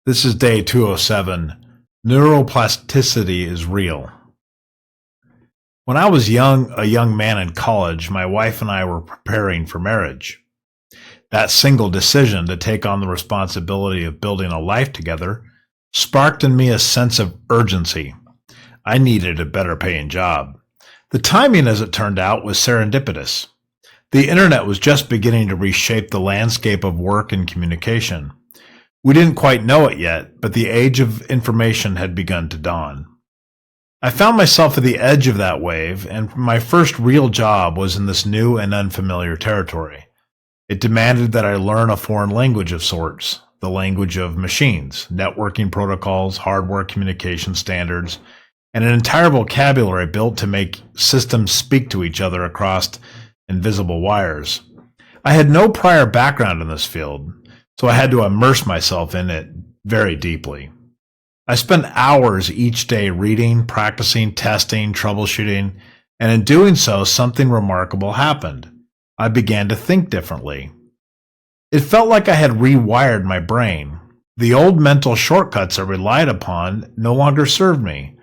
This is day 207. Neuroplasticity is real. When I was a young man in college, my wife and I were preparing for marriage. That single decision to take on the responsibility of building a life together sparked in me a sense of urgency. I needed a better paying job. The timing, as it turned out, was serendipitous. The internet was just beginning to reshape the landscape of work and communication. We didn't quite know it yet, but the age of information had begun to dawn. I found myself at the edge of that wave, and my first real job was in this new and unfamiliar territory. It demanded that I learn a foreign language of sorts, the language of machines, networking protocols, hardware communication standards, and an entire vocabulary built to make systems speak to each other across invisible wires. I had no prior background in this field, so I had to immerse myself in it very deeply. I spent hours each day reading, practicing, testing, troubleshooting, and in doing so, something remarkable happened. I began to think differently. It felt like I had rewired my brain. The old mental shortcuts I relied upon no longer served me.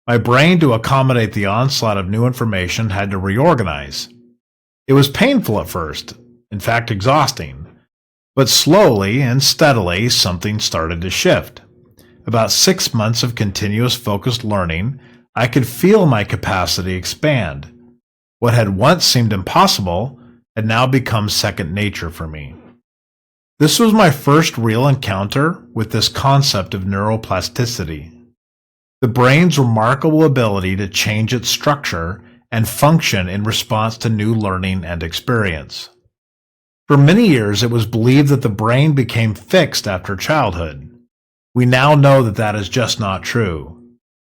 My brain, to accommodate the onslaught of new information, had to reorganize. It was painful at first, in fact exhausting. But slowly and steadily, something started to shift. About 6 months of continuous focused learning, I could feel my capacity expand. What had once seemed impossible had now become second nature for me. This was my first real encounter with this concept of neuroplasticity, the brain's remarkable ability to change its structure and function in response to new learning and experience. For many years, it was believed that the brain became fixed after childhood. We now know that that is just not true.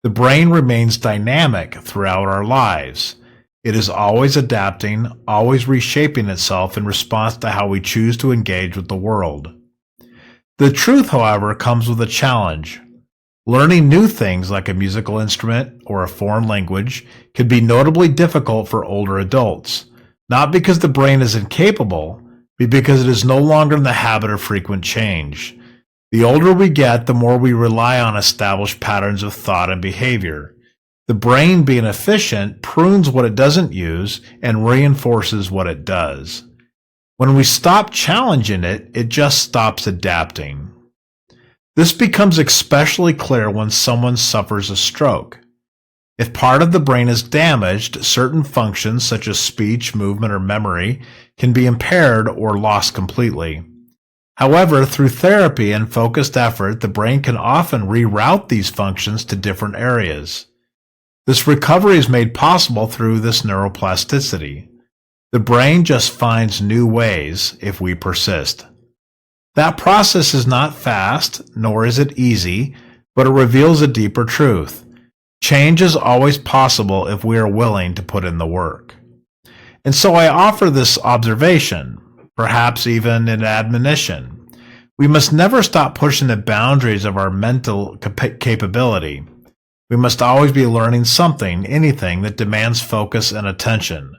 The brain remains dynamic throughout our lives. It is always adapting, always reshaping itself in response to how we choose to engage with the world. The truth, however, comes with a challenge. Learning new things like a musical instrument or a foreign language can be notably difficult for older adults, not because the brain is incapable, but because it is no longer in the habit of frequent change. The older we get, the more we rely on established patterns of thought and behavior. The brain, being efficient, prunes what it doesn't use and reinforces what it does. When we stop challenging it, it just stops adapting. This becomes especially clear when someone suffers a stroke. If part of the brain is damaged, certain functions such as speech, movement, or memory can be impaired or lost completely. However, through therapy and focused effort, the brain can often reroute these functions to different areas. This recovery is made possible through this neuroplasticity. The brain just finds new ways if we persist. That process is not fast, nor is it easy, but it reveals a deeper truth. Change is always possible if we are willing to put in the work. And so I offer this observation, perhaps even an admonition. We must never stop pushing the boundaries of our mental capability. We must always be learning something, anything that demands focus and attention.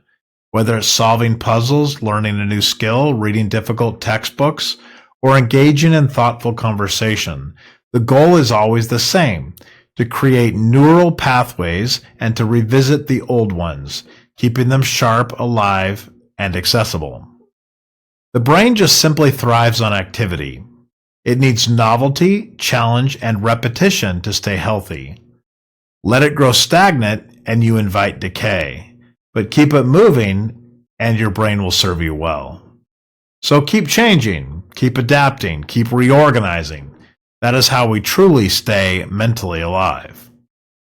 Whether it's solving puzzles, learning a new skill, reading difficult textbooks, or engaging in thoughtful conversation, the goal is always the same: to create neural pathways and to revisit the old ones, keeping them sharp, alive, and accessible. The brain just simply thrives on activity. It needs novelty, challenge, and repetition to stay healthy. Let it grow stagnant and you invite decay, but keep it moving and your brain will serve you well. So keep changing, keep adapting, keep reorganizing. That is how we truly stay mentally alive.